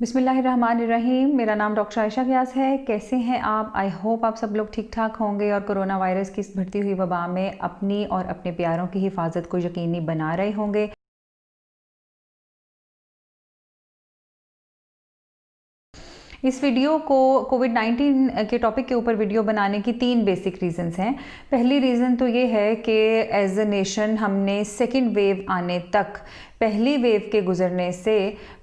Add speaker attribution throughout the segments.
Speaker 1: बिस्मिल्लाहिर्रहमानिर्रहीम। मेरा नाम डॉक्टर आयशा व्यास है। कैसे हैं आप? आई होप आप सब लोग ठीक ठाक होंगे और कोरोना वायरस की इस बढ़ती हुई वबा में अपनी और अपने प्यारों की हिफाजत को यकीनी बना रहे होंगे। इस वीडियो को कोविड-19 के टॉपिक के ऊपर वीडियो बनाने की 3 बेसिक रीज़न्स हैं। पहली रीज़न तो ये है कि एज अ नेशन हमने सेकेंड वेव आने तक पहली वेव के गुजरने से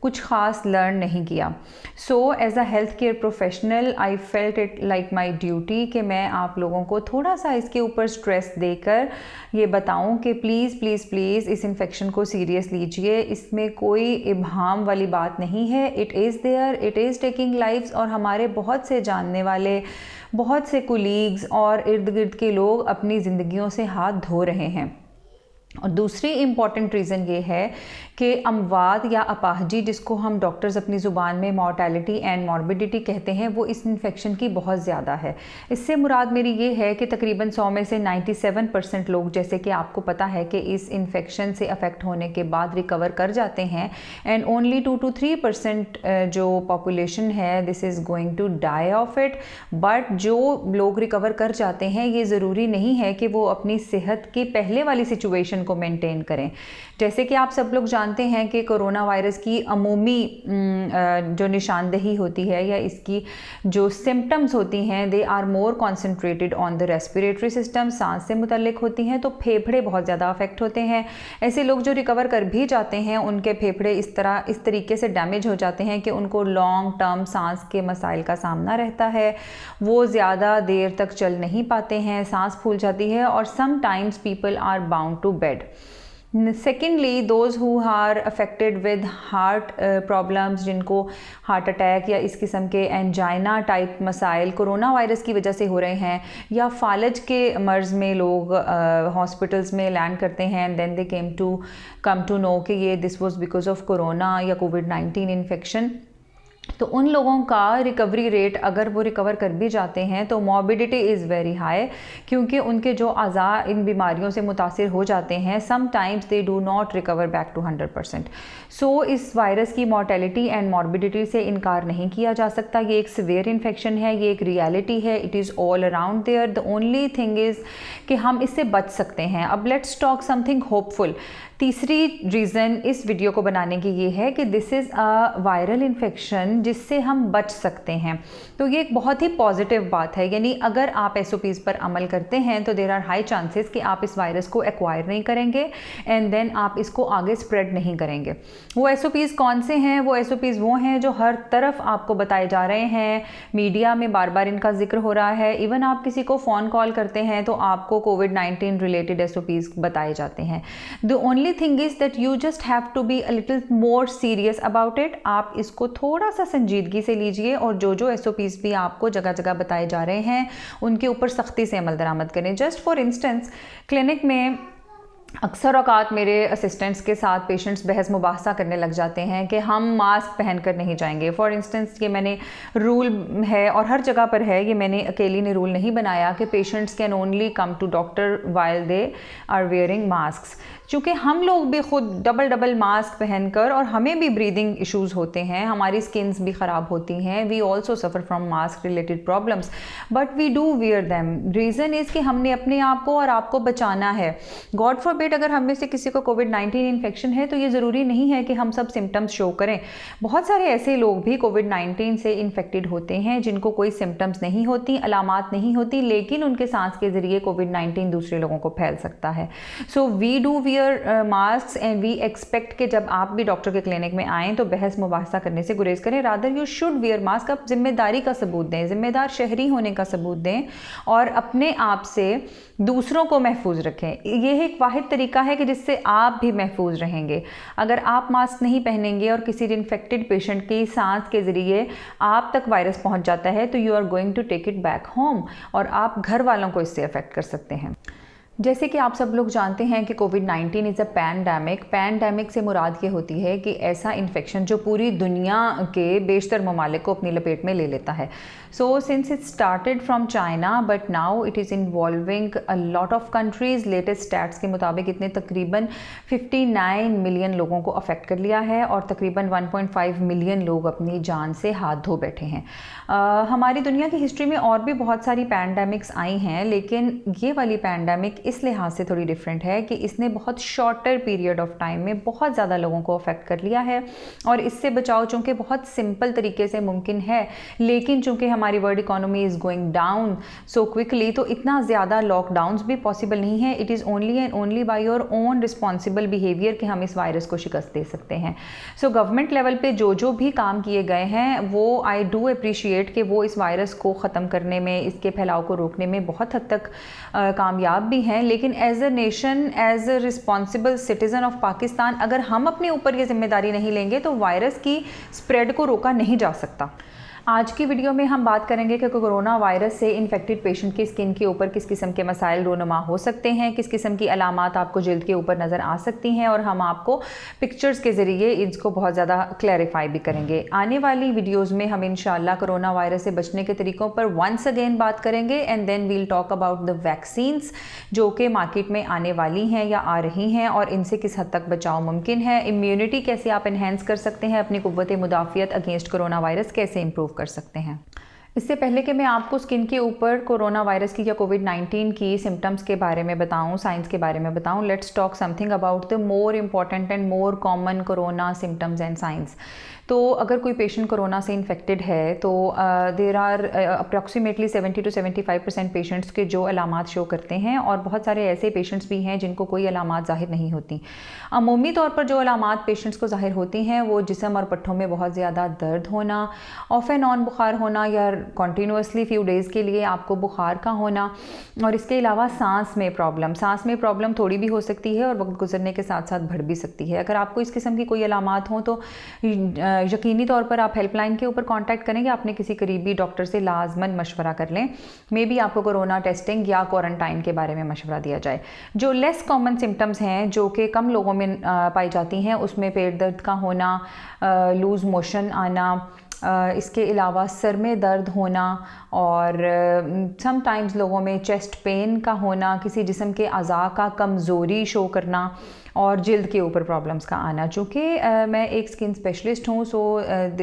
Speaker 1: कुछ ख़ास लर्न नहीं किया। So as a health care professional I felt it like my duty कि मैं आप लोगों को थोड़ा सा इसके ऊपर स्ट्रेस देकर ये बताऊं कि प्लीज़ प्लीज़ प्लीज़ इस इन्फेक्शन को सीरियस लीजिए। इसमें कोई इब्हाम वाली बात नहीं है। It is there, it is taking lives और हमारे बहुत से जानने वाले, बहुत से कोलीग्स और इर्द गिर्द के लोग अपनी ज़िंदगियों से हाथ धो रहे हैं। और दूसरी इम्पॉर्टेंट रीज़न ये है कि अमवात या अपाहजी, जिसको हम डॉक्टर्स अपनी ज़ुबान में मॉर्टेलिटी एंड मॉर्बिडिटी कहते हैं, वो इस इन्फेक्शन की बहुत ज़्यादा है। इससे मुराद मेरी ये है कि तकरीबन 100 में से 97% लोग, जैसे कि आपको पता है कि इस इन्फेक्शन से अफेक्ट होने के बाद रिकवर कर जाते हैं एंड ओनली 2 to 3% जो पॉपुलेशन है this is going to die of it. But जो लोग रिकवर कर जाते हैं ये ज़रूरी नहीं है कि वो अपनी सेहत की पहले वाली सिचुएशन को मेंटेन करें। जैसे कि आप सब लोग जानते हैं कि कोरोना वायरस की अमूमी जो निशानदेही होती है या इसकी जो सिम्टम्स होती हैं they are more concentrated on the respiratory system, सांस से मुतल्लिक होती हैं, तो फेफड़े बहुत ज़्यादा अफेक्ट होते हैं। ऐसे लोग जो रिकवर कर भी जाते हैं उनके फेफड़े इस तरीके से डैमेज हो जाते हैं कि उनको लॉन्ग टर्म सांस के मसाइल का सामना रहता है। वो ज़्यादा देर तक चल नहीं पाते हैं, सांस फूल जाती है और sometimes people are bound to bed. Secondly, those who are affected with heart problems, जिनको हार्ट अटैक या इस किस्म के एंजाइना टाइप मसाइल कोरोना वायरस की वजह से हो रहे हैं, या फालज के मर्ज़ में लोग हॉस्पिटल्स में लैंड करते हैं and then they come to know कि ये this was because of corona या कोविड-19 इन्फेक्शन। तो उन लोगों का रिकवरी रेट, अगर वो रिकवर कर भी जाते हैं तो मॉर्बिडिटी इज़ वेरी हाई, क्योंकि उनके जो अज़ा इन बीमारियों से मुतासिर हो जाते हैं sometimes they do not recover back to 100%। So इस वायरस की मॉर्टेलिटी एंड मॉर्बिडिटी से इनकार नहीं किया जा सकता। ये एक सीवियर इन्फेक्शन है, ये एक रियलिटी है, it is all around there. The only thing is कि हम इससे बच सकते हैं। अब लेट्स टॉक समथिंग होपफुल। तीसरी रीज़न इस वीडियो को बनाने की ये है कि this is a viral infection जिससे हम बच सकते हैं। तो ये एक बहुत ही पॉजिटिव बात है, यानी अगर आप SOPs पर अमल करते हैं तो देर आर हाई चांसेस कि आप इस वायरस को एक्वायर नहीं करेंगे एंड देन आप इसको आगे स्प्रेड नहीं करेंगे। वो SOPs कौन से हैं? वो SOPs वो हैं जो हर तरफ आपको बताए जा रहे हैं, मीडिया में बार बार इनका जिक्र हो रहा है। इवन आप किसी को फ़ोन कॉल करते हैं तो आपको कोविड-19 रिलेटेड SOPs बताए जाते हैं। The only thing is that you just have to be a little more serious about it. आप इसको थोड़ा सा संजीदगी से लीजिए और जो SOPs भी आपको जगह जगह बताए जा रहे हैं उनके ऊपर सख्ती से अमल दरामद करें। जस्ट फॉर इंस्टेंस, क्लिनिक में अक्सर औकात मेरे असिस्टेंट्स के साथ पेशेंट्स बहस मुबाहसा करने लग जाते हैं कि हम मास्क पहन कर नहीं जाएंगे। फॉर इंस्टेंस, ये मैंने रूल है और हर जगह पर है, ये मैंने अकेली ने रूल नहीं बनाया कि patients can only come to doctor while they are wearing mask. चूँकि हम लोग भी खुद डबल मास्क पहनकर, और हमें भी ब्रीदिंग इश्यूज़ होते हैं, हमारी स्किन्स भी ख़राब होती हैं, we also suffer from mask related problems, but we do wear them. Reason is कि हमने अपने आप को और आपको बचाना है। गॉड फॉरबिड अगर हम में से किसी को कोविड-19 इन्फेक्शन है तो ये ज़रूरी नहीं है कि हम सब सिम्टम्स शो करें। बहुत सारे ऐसे लोग भी कोविड-19 से इन्फेक्टेड होते हैं जिनको कोई सिम्टम्स नहीं होती, अलामात नहीं होती, लेकिन उनके सांस के ज़रिए कोविड-19 दूसरे लोगों को फैल सकता है। So we do mask and we expect कि जब आप भी डॉक्टर के क्लिनिक में आएँ तो बहस मुबाहसा करने से गुरेज करें। Rather you should wear mask. आप जिम्मेदारी का सबूत दें, जिम्मेदार शहरी होने का सबूत दें और अपने आप से दूसरों को महफूज रखें। यह एक वाहिद तरीका है कि जिससे आप भी महफूज रहेंगे। अगर आप मास्क नहीं पहनेंगे और किसी इन्फेक्टेड पेशेंट की सांस के ज़रिए आप तक वायरस पहुंच जाता है तो you are going to take it back home और आप घर वालों को इससे अफेक्ट कर सकते हैं। जैसे कि आप सब लोग जानते हैं कि कोविड-19 इज़ अ पैंडेमिक से मुराद ये होती है कि ऐसा इन्फेक्शन जो पूरी दुनिया के बेशतर ममालिक को अपनी लपेट में ले लेता है। So since it started from China but now it is involving a lot of countries. Latest stats के मुताबिक इतने तकरीबन 59 मिलियन लोगों को अफेक्ट कर लिया है और तकरीबन 1.5 मिलियन लोग अपनी जान से हाथ धो बैठे हैं। हमारी दुनिया की हिस्ट्री में और भी बहुत सारी पैंडेमिक्स आई हैं, लेकिन ये वाली पैंडेमिक इस लिहाज से थोड़ी डिफरेंट है कि इसने बहुत शॉर्टर पीरियड ऑफ टाइम में बहुत ज़्यादा लोगों को अफेक्ट कर लिया है और इससे बचाव चूँकि बहुत सिंपल तरीके से मुमकिन है, लेकिन चूँकि हमारी world economy is going down so quickly, तो इतना ज़्यादा लॉकडाउन्स भी पॉसिबल नहीं है। It is only and only by your own responsible behaviour कि हम इस वायरस को शिकस्त दे सकते हैं। सो गवर्नमेंट लेवल पे जो भी काम किए गए हैं वो आई डू अप्रिशिएट कि वो इस वायरस को ख़त्म करने में, इसके फैलाव को रोकने में बहुत हद तक कामयाब भी हैं। लेकिन as a nation, as a responsible citizen of Pakistan, अगर हम अपने ऊपर ये जिम्मेदारी नहीं लेंगे तो वायरस की स्प्रेड को रोका नहीं जा सकता। आज की वीडियो में हम बात करेंगे कि कोरोना वायरस से इन्फेक्टेड पेशेंट की स्किन के ऊपर किस किस्म के मसाइल रोनुमा हो सकते हैं, किस किस्म की अलामात आपको जल्द के ऊपर नज़र आ सकती हैं, और हम आपको पिक्चर्स के ज़रिए इसको बहुत ज़्यादा क्लैरिफाई भी करेंगे। आने वाली वीडियोज़ में हम इंशाल्लाह कोरोना वायरस से बचने के तरीक़ों पर वंस अगेन बात करेंगे and then we'll talk about the vaccines जो कि मार्केट में आने वाली हैं या आ रही हैं और इनसे किस हद तक बचाव मुमकिन है। इम्यूनिटी कैसे आप इन्हेंस कर सकते हैं, अपनी कुव्वत मुदाफ़ियत अगेंस्ट कोरोना वायरस कैसे इम्प्रूव कर सकते हैं। इससे पहले कि मैं आपको स्किन के ऊपर कोरोना वायरस की या कोविड-19 की सिम्टम्स के बारे में बताऊं, साइंस के बारे में बताऊं, let's talk something about the more important and more common corona symptoms and science. तो अगर कोई पेशेंट कोरोना से इन्फेक्टेड है तो there are approximately 70 to 75% patients के जो अलामात शो करते हैं, और बहुत सारे ऐसे पेशेंट्स भी हैं जिनको कोई अलामात ज़ाहिर नहीं होती। अमूमी तौर पर जो अलामात पेशेंट्स को ज़ाहिर होती हैं वो जिस्म और पट्ठों में बहुत ज़्यादा दर्द होना, ऑफ एंड ऑन बुखार होना या कॉन्टीन्यूसली फ्यू डेज़ के लिए आपको बुखार का होना, और इसके अलावा सांस में प्रॉब्लम थोड़ी भी हो सकती है और वक्त गुजरने के साथ साथ बढ़ भी सकती है। अगर आपको इस किस्म की कोई अलामात हों तो यकीनी तौर पर आप हेल्पलाइन के ऊपर कांटेक्ट करेंगे, अपने किसी करीबी डॉक्टर से लाजमन मशवरा कर लें। मे बी आपको कोरोना टेस्टिंग या क्वारंटाइन के बारे में मशवरा दिया जाए। जो लेस कॉमन सिम्टम्स हैं जो कि कम लोगों में पाई जाती हैं, उसमें पेट दर्द का होना, लूज़ मोशन आना, इसके अलावा सर में दर्द होना और समटाइम्स लोगों में चेस्ट पेन का होना, किसी जिस्म के अज़ा का कमज़ोरी शो करना और जिल्द के ऊपर प्रॉब्लम्स का आना। चूँकि मैं एक स्किन स्पेशलिस्ट हूँ so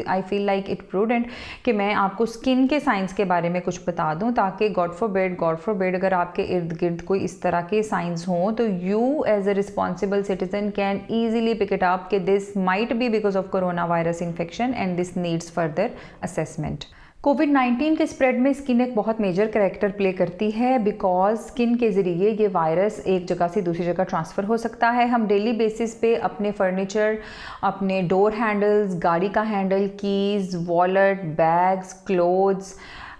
Speaker 1: I feel like it prudent कि मैं आपको स्किन के साइंस के बारे में कुछ बता दूँ, ताकि गॉड फॉरबिड अगर आपके इर्द गिर्द कोई इस तरह के साइंस हों तो you as a responsible citizen can easily pick it up कि this might be because of corona virus infection and this needs further assessment. कोविड-19 के स्प्रेड में स्किन एक बहुत मेजर कैरेक्टर प्ले करती है, बिकॉज स्किन के ज़रिए ये वायरस एक जगह से दूसरी जगह ट्रांसफ़र हो सकता है। हम डेली बेसिस पे अपने फर्नीचर, अपने डोर हैंडल्स, गाड़ी का handle, keys, wallet, bags, clothes,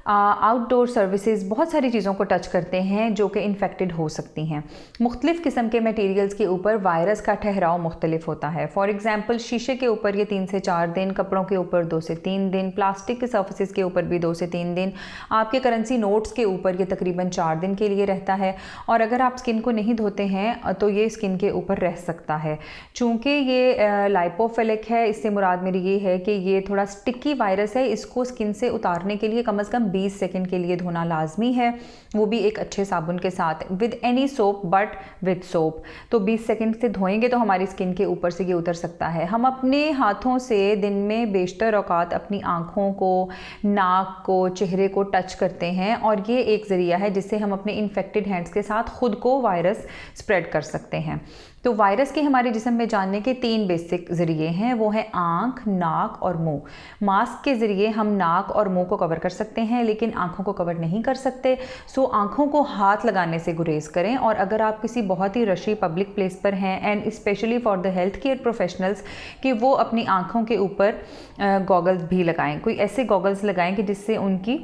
Speaker 1: outdoor services, बहुत सारी चीज़ों को टच करते हैं जो कि इन्फेक्टेड हो सकती हैं। मुख्तलिफ़ किस्म के मटेरियल्स के ऊपर वायरस का ठहराव मुख्तलिफ होता है। फॉर एग्जांपल शीशे के ऊपर ये 3 से 4 दिन, कपड़ों के ऊपर 2 से 3 दिन, प्लास्टिक के सर्फेसिस के ऊपर भी 2 से 3 दिन, आपके करेंसी नोट्स के ऊपर ये तकरीबन 4 दिन के लिए रहता है। और अगर आप स्किन को नहीं धोते हैं तो ये स्किन के ऊपर रह सकता है। चूँकि ये लाइपोफिलिक है, इससे मुराद मेरी ये है कि ये थोड़ा स्टिकी वायरस है, इसको स्किन से उतारने के लिए कम से कम 20 सेकंड के लिए धोना लाजमी है, वो भी एक अच्छे साबुन के साथ, with any soap but with soap. तो 20 सेकंड से धोएंगे तो हमारी स्किन के ऊपर से ये उतर सकता है। हम अपने हाथों से दिन में बेशतर औकात अपनी आँखों को, नाक को, चेहरे को टच करते हैं और ये एक ज़रिया है जिससे हम अपने इन्फेक्टेड हैंड्स के साथ ख़ुद को वायरस स्प्रेड कर सकते हैं। तो वायरस के हमारे जिस्म में जानने के 3 बेसिक ज़रिए हैं, वो है आँख, नाक और मुंह। मास्क के ज़रिए हम नाक और मुंह को कवर कर सकते हैं लेकिन आँखों को कवर नहीं कर सकते। सो आँखों को हाथ लगाने से गुरेज करें, और अगर आप किसी बहुत ही रशी पब्लिक प्लेस पर हैं and specially for the health care professionals कि वो अपनी आँखों के ऊपर गॉगल्स भी लगाएं। कोई ऐसे गॉगल्स लगाएं कि जिससे उनकी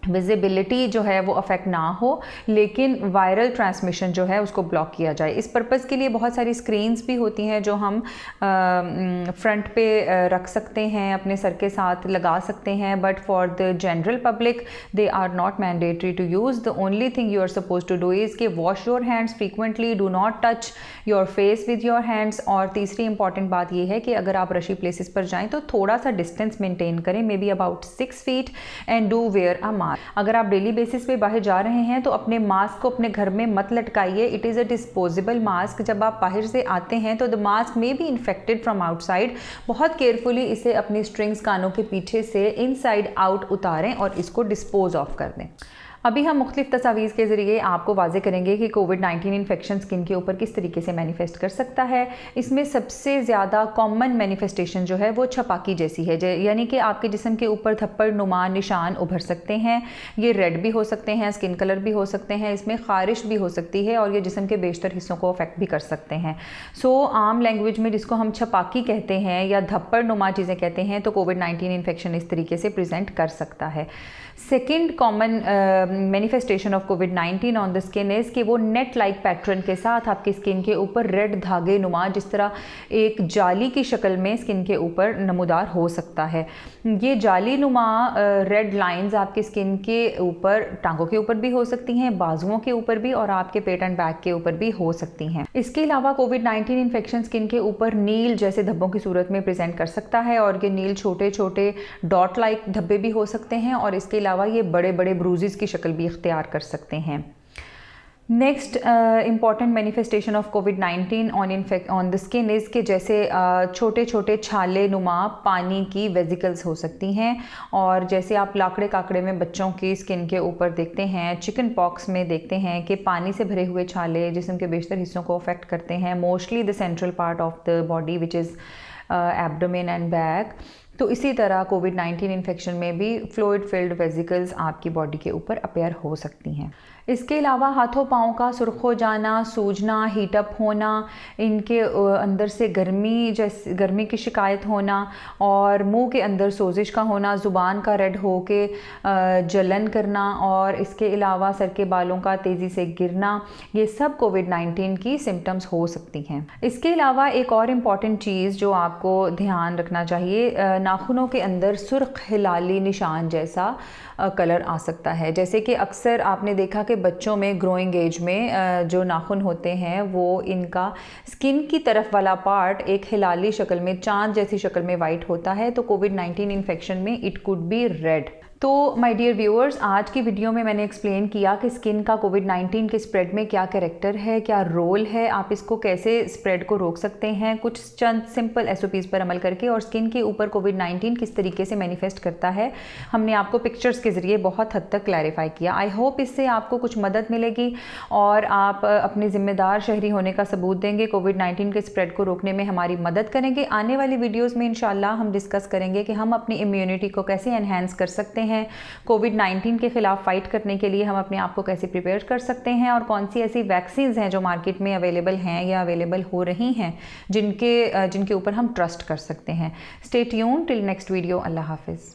Speaker 1: विजिबिलिटी जो है वो अफेक्ट ना हो, लेकिन वायरल ट्रांसमिशन जो है उसको ब्लॉक किया जाए। इस पर्पज़ के लिए बहुत सारी स्क्रीन्स भी होती हैं जो हम फ्रंट पे रख सकते हैं, अपने सर के साथ लगा सकते हैं, but for the general public they are not mandatory to use. The only thing you are suppose to do is कि wash your hands frequently, do not touch your face with your hands. और तीसरी important बात यह है कि अगर आप रशी प्लेसेस पर जाएँ तो थोड़ा सा डिस्टेंस मेंटेन करें, maybe about 6 feet, and do wear a mask. अगर आप डेली बेसिस पे बाहर जा रहे हैं तो अपने मास्क को अपने घर में मत लटकाइए। It is a disposable mask. जब आप बाहर से आते हैं तो the mask may be infected from outside. बहुत केयरफुली इसे अपनी स्ट्रिंग्स कानों के पीछे से इनसाइड आउट उतारें और इसको डिस्पोज ऑफ कर दें। अभी हम मुख्तलिफ तस्वीर के ज़रिए आपको वाज़े करेंगे कि कोविड-19 इन्फेक्शन स्किन के ऊपर किस तरीके से मैनिफेस्ट कर सकता है। इसमें सबसे ज़्यादा कॉमन मैनिफेस्टेशन जो है वो छपाकी जैसी है, यानी कि आपके जिस्म के ऊपर थप्पड़ नुमा निशान उभर सकते हैं। ये रेड भी हो सकते हैं, स्किन कलर भी हो सकते हैं, इसमें खारिश भी हो सकती है और ये जिस्म के बेशतर हिस्सों को अफेक्ट भी कर सकते हैं। सो आम लैंग्वेज में जिसको हम छपाकी कहते हैं या थप्पड़ नुमा चीज़ें कहते हैं, तो कोविड-19 इन्फेक्शन इस तरीके से प्रेजेंट कर सकता है। Second common manifestation of covid on the skin is कि वो नेट लाइक पैटर्न के साथ आपकी स्किन के ऊपर रेड धागे नुमा, जिस तरह एक जाली की शक्ल में स्किन के ऊपर नमूदार हो सकता है। ये जाली नुमा रेड लाइंस आपकी स्किन के ऊपर, टांगों के ऊपर भी हो सकती हैं, बाजुओं के ऊपर भी, और आपके पेट एंड बैक के ऊपर भी हो सकती हैं। इसके अलावा कोविड-19 इन्फेक्शन स्किन के ऊपर नील जैसे धब्बों की सूरत में प्रेजेंट कर सकता है, और ये नील छोटे छोटे डॉट लाइक धब्बे भी हो सकते हैं, और इसके अलावा ये बड़े बड़े ब्रूजेस की शक्ल भी इख्तियार कर सकते हैं। Next important manifestation of covid on the skin is के जैसे छोटे छोटे छाले नुमा पानी की वेजिकल्स हो सकती हैं, और जैसे आप लाकड़े काकड़े में बच्चों की स्किन के ऊपर देखते हैं, चिकन पॉक्स में देखते हैं कि पानी से भरे हुए छाले जिस्म के बेशतर हिस्सों को अफेक्ट करते हैं, mostly the central part of the body which is abdomen and back. तो इसी तरह कोविड-19 इन्फेक्शन में भी फ्लूइड फिल्ड वेजिकल्स आपकी बॉडी के ऊपर अपेयर हो सकती हैं। इसके अलावा हाथों पाँव का सुर्ख हो जाना, सूजना, हीटअप होना, इनके अंदर से गर्मी की शिकायत होना, और मुंह के अंदर सोजिश का होना, ज़ुबान का रेड हो के जलन करना, और इसके अलावा सर के बालों का तेज़ी से गिरना, ये सब कोविड-19 की सिम्टम्स हो सकती हैं। इसके अलावा एक और इम्पॉर्टेंट चीज़ जो आपको ध्यान रखना चाहिए, नाखूनों के अंदर सुर्ख हिलाली निशान जैसा कलर आ सकता है। जैसे कि अक्सर आपने देखा कि बच्चों में ग्रोइंग एज में जो नाखून होते हैं वो इनका स्किन की तरफ वाला पार्ट एक हिलाली शक्ल में, चांद जैसी शक्ल में वाइट होता है, तो कोविड-19 इन्फेक्शन में इट कुड बी रेड। तो माय डियर व्यूअर्स, आज की वीडियो में मैंने एक्सप्लेन किया कि स्किन का कोविड-19 के स्प्रेड में क्या कैरेक्टर है, क्या रोल है, आप इसको कैसे स्प्रेड को रोक सकते हैं, कुछ चंद सिंपल SOPs पर अमल करके, और स्किन के ऊपर कोविड-19 किस तरीके से मैनिफेस्ट करता है हमने आपको पिक्चर्स के ज़रिए बहुत हद तक क्लैरिफाई किया। आई होप इससे आपको कुछ मदद मिलेगी और आप अपने ज़िम्मेदार शहरी होने का सबूत देंगे, कोविड-19 के स्प्रेड को रोकने में हमारी मदद करेंगे। आने वाली वीडियोज़ में इंशाल्लाह हम डिस्कस करेंगे कि हम अपनी इम्यूनिटी को कैसे एनहेंस कर सकते हैं, कोविड-19 के खिलाफ फाइट करने के लिए हम अपने आप को कैसे प्रिपेयर कर सकते हैं, और कौन सी ऐसी वैक्सीन्स हैं जो मार्केट में अवेलेबल हैं या अवेलेबल हो रही हैं जिनके ऊपर हम ट्रस्ट कर सकते हैं। Stay tuned till next video. अल्लाह हाफिज़।